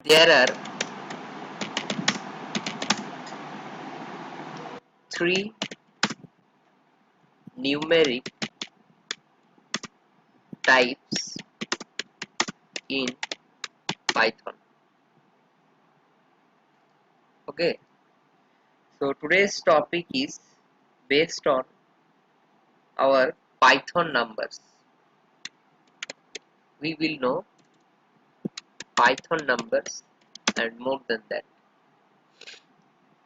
There are three numeric types in Python. Okay, so today's topic is based on our Python numbers. We will know Python numbers and more than that.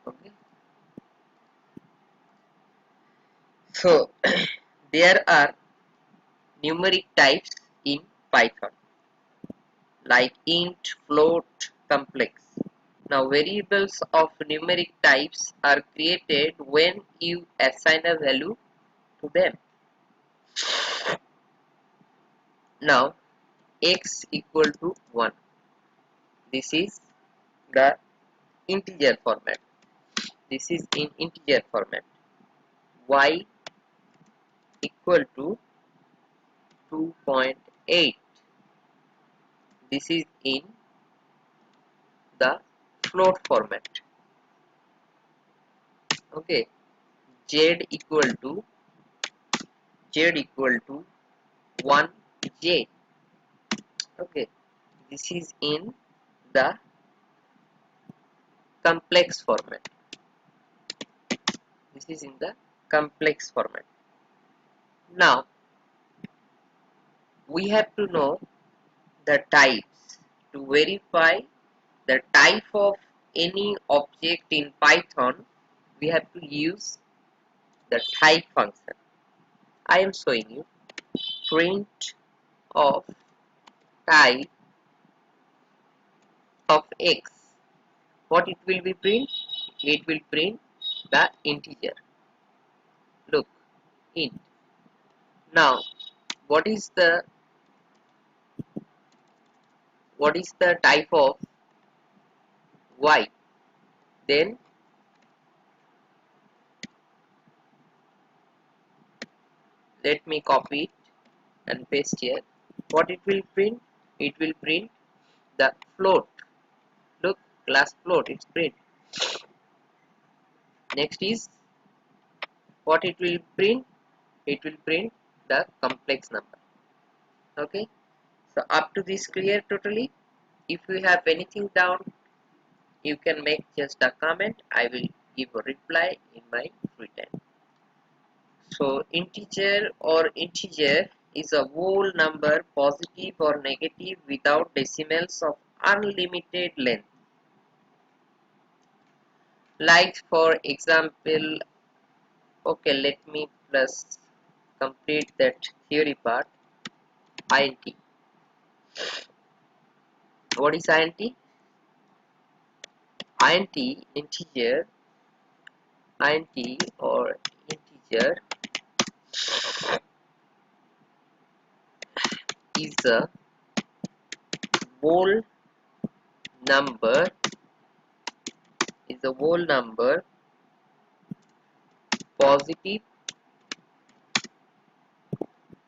Okay, so there are numeric types in Python like int, float, complex. Now variables of numeric types are created when you assign a value to them. Now x equal to 1. This is the integer format. This is in integer format. Y equal to 2.8. This is in the float format. Okay. Z equal to 1j. Okay. This is in the complex format. This is in the complex format. Now we have to know the types to verify the type of any object in Python. We have to use the type function. I am showing you print of type of x. What it will be print? It will print the integer. Look, int. Now what is the type of y? Then let me copy it and paste here. What it will print? It will print the float. Look, class float, it's print. Next is what it will print? It will print the complex number. Okay, so up to this clear totally. If you have anything down, you can make just a comment. I will give a reply in my free time. So integer is a whole number, positive or negative, without decimals, of unlimited length. Like for example, okay, let me plus complete that theory part. Int. What is int? Integer or integer is a whole number positive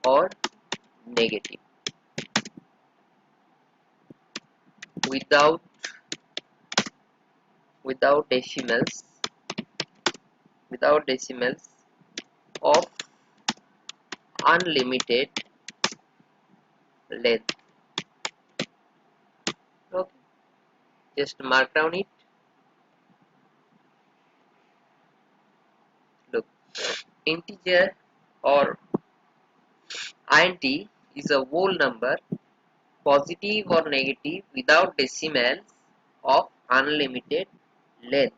or negative, without decimals of unlimited length. Okay, just mark down it. Look, integer or int is a whole number, positive or negative, without decimals, of unlimited length.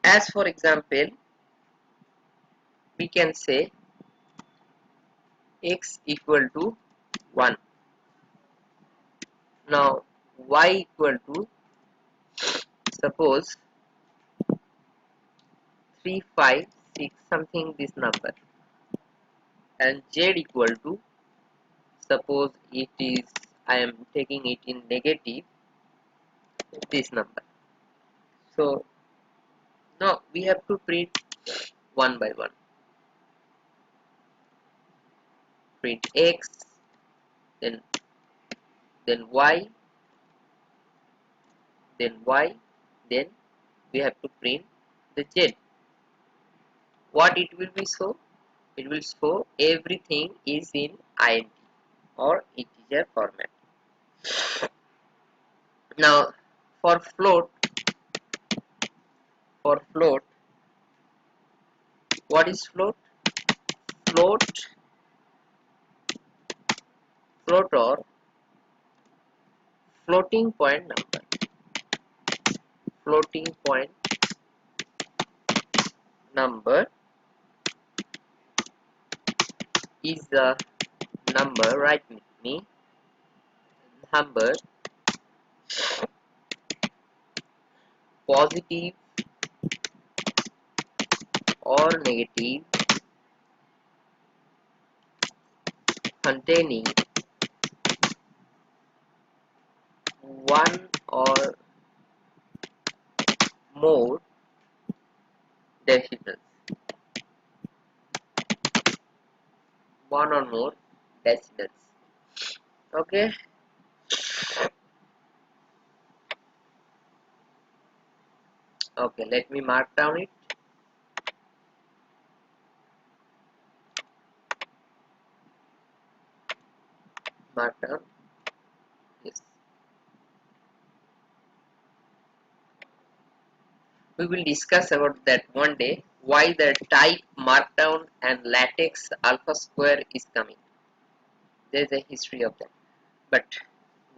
As for example, we can say x equal to 1. Now y equal to, suppose, 356 something, this number, and z equal to, suppose it is, I am taking it in negative, this number. So now we have to print one by one. Print x, then then y, then y, then we have to print the z. What it will be show? It will show everything is in int or integer format. Now for float, what is float? Float or floating point number. Floating point number is the number, write with me, number positive or negative containing one or more decimals. One or more decimals. Okay. Okay, let me mark down it. Mark down. Yes. We will discuss about that one day, why the type markdown and latex alpha square is coming. There is a history of that. But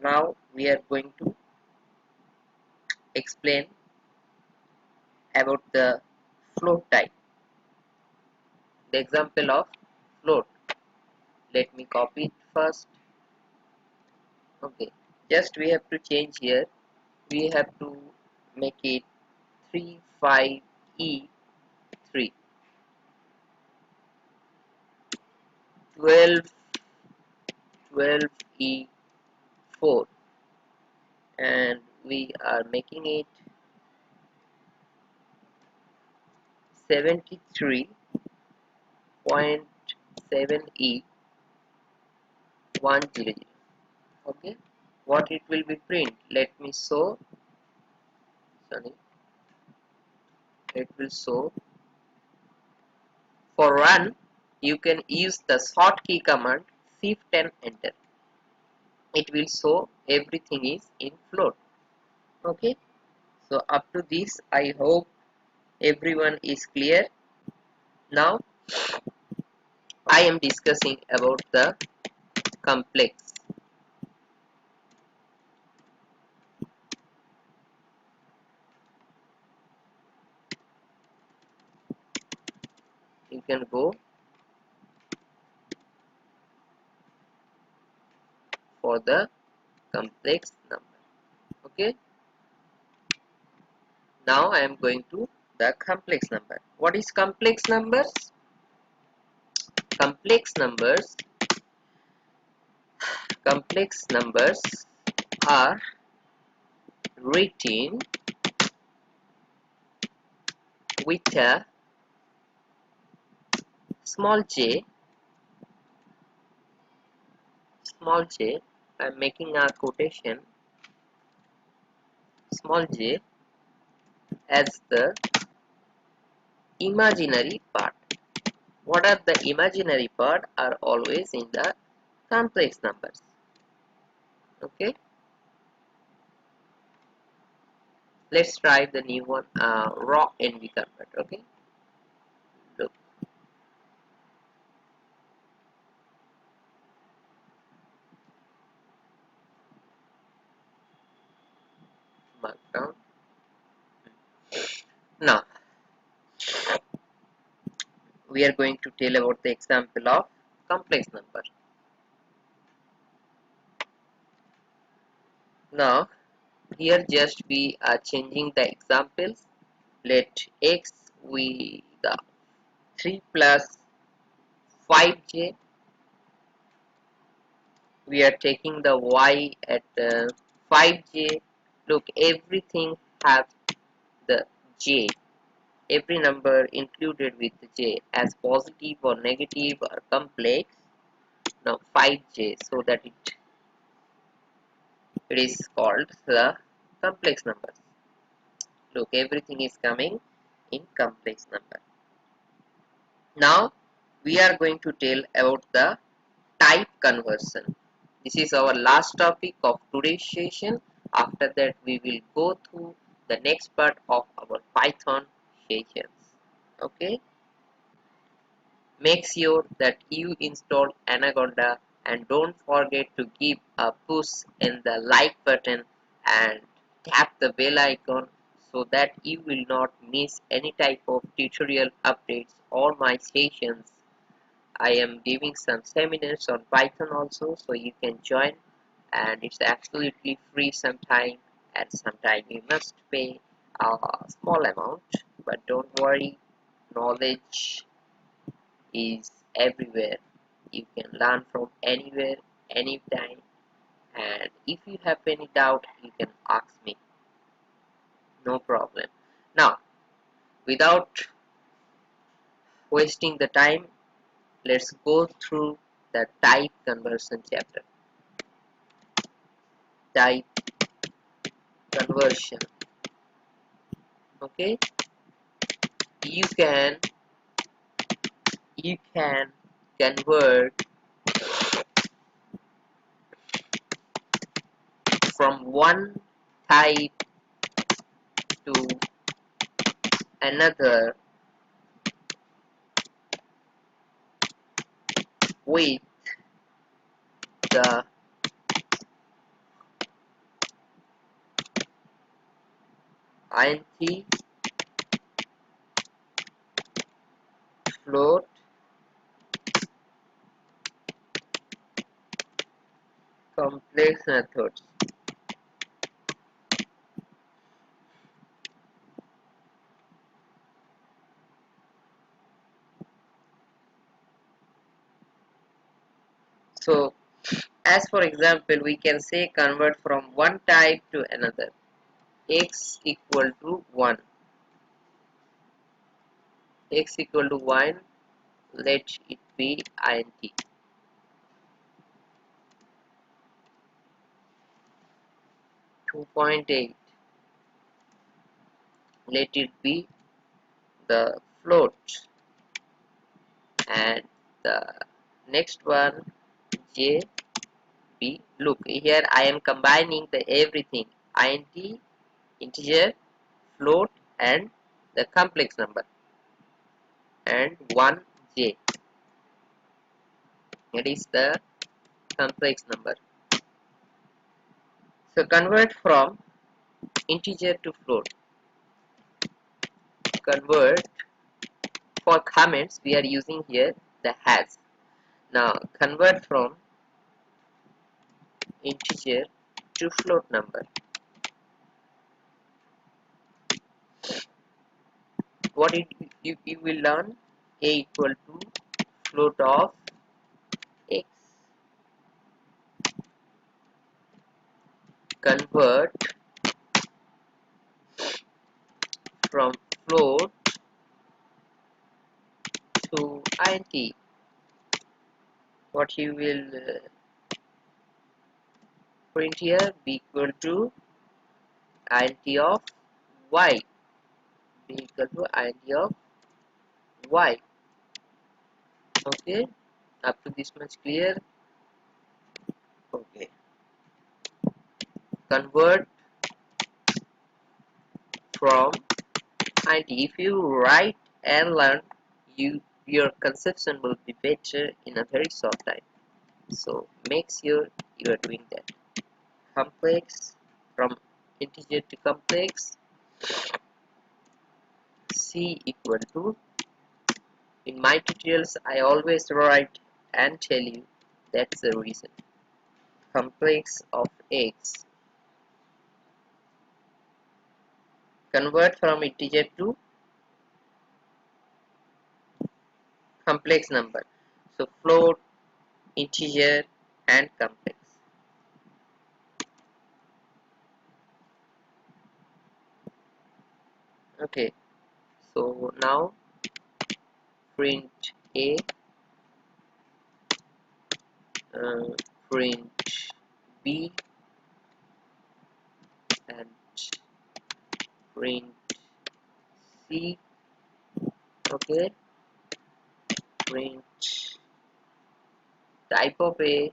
now we are going to explain about the float type. The example of float. Let me copy it first. Okay, just we have to change here. We have to make it 35E3, 12E4, and we are making it 73.7E100. Okay, what it will be print? Let me show. Sorry, it will show. For run, you can use the hotkey command Shift and Enter. It will show everything is in float. Okay, so up to this, I hope everyone is clear. Now I am discussing about the complex. You can go for the complex number. Okay, now I am going to the complex number. What is complex numbers? Complex numbers are written with a small j. I'm making a quotation, small j, as the imaginary part. What are the imaginary part? Are always in the complex numbers. Okay, let's try the new one, raw NV converter. Okay, look, mark down. Now we are going to tell about the example of complex number. Now here just we are changing the examples. Let x with the 3 plus 5j. We are taking the y at 5j. Look, everything has the j. Every number included with the j as positive or negative or complex. Now 5j, so that it It is called the complex numbers. Look, everything is coming in complex number. Now we are going to tell about the type conversion. This is our last topic of today's session. After that we will go through the next part of our Python sessions. Okay. Make sure that you install Anaconda and don't forget to give a push in the like button and tap the bell icon so that you will not miss any type of tutorial updates or my sessions. I am giving some seminars on Python also, so you can join, and it's absolutely free sometime, and sometime you must pay a small amount, but don't worry, knowledge is everywhere. You can learn from anywhere, anytime, and if you have any doubt, you can ask me. No problem. Now, without wasting the time, let's go through the type conversion chapter. Type conversion. Okay, you can convert from one type to another with the int, float, complex methods. So as for example, we can say convert from one type to another. X equal to 1. X equal to 1, let it be int. 2.8, let it be the float, and the next one j b. Look, here I am combining the everything, int, integer, float, and the complex number, and 1j. It is the complex number. So convert from integer to float. Convert, for comments we are using here the has. Now convert from integer to float number. What you will learn, a equal to float of x. Convert from float to int. What you will print here, be equal to int of y. Be equal to int of y. Okay, up to this much clear. Okay, convert from int. If you write and learn, your conception will be better in a very short time. So make sure you are doing that. Complex, from integer to complex. C equal to, in my tutorials I always write and tell you, that's the reason. Complex of x. Convert from integer to complex number. So float, integer, and complex. Okay, so now print a, print b, print C. Okay, print type of A,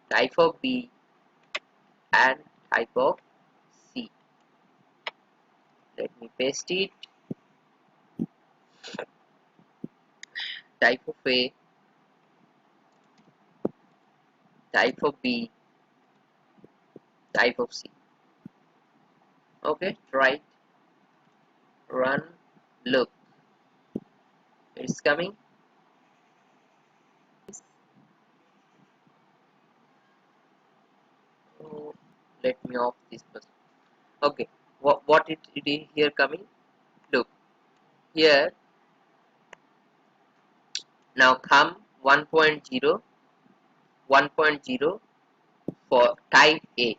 type of B, and type of C. Let me paste it. Type of A, type of B, type of C. Okay, try it, run, look, it's coming. Oh, let me off this first. Okay, what it is here coming? Look here. Now come 1.0, 1.0 for type A.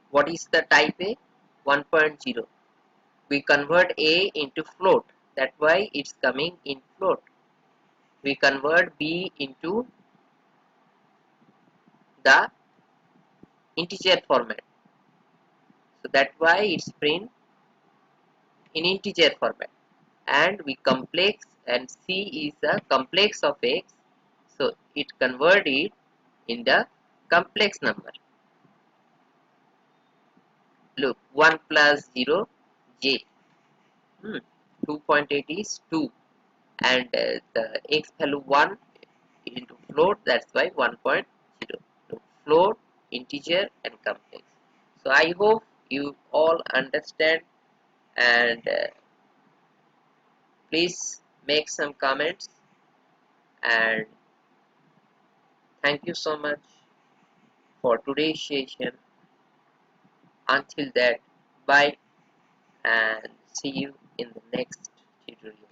What is the type A? 1.0. We convert A into float. That's why it's coming in float. We convert B into the integer format. So that's why it's print in integer format. And we complex, and C is a complex of X. So it convert it in the complex number. Look, 1 plus 0, J. 2.8 is 2, and the X value 1 into float, that's why 1.0. So float, integer, and complex. So I hope you all understand, and please make some comments, and thank you so much for today's session. Until that, bye, and see you in the next tutorial.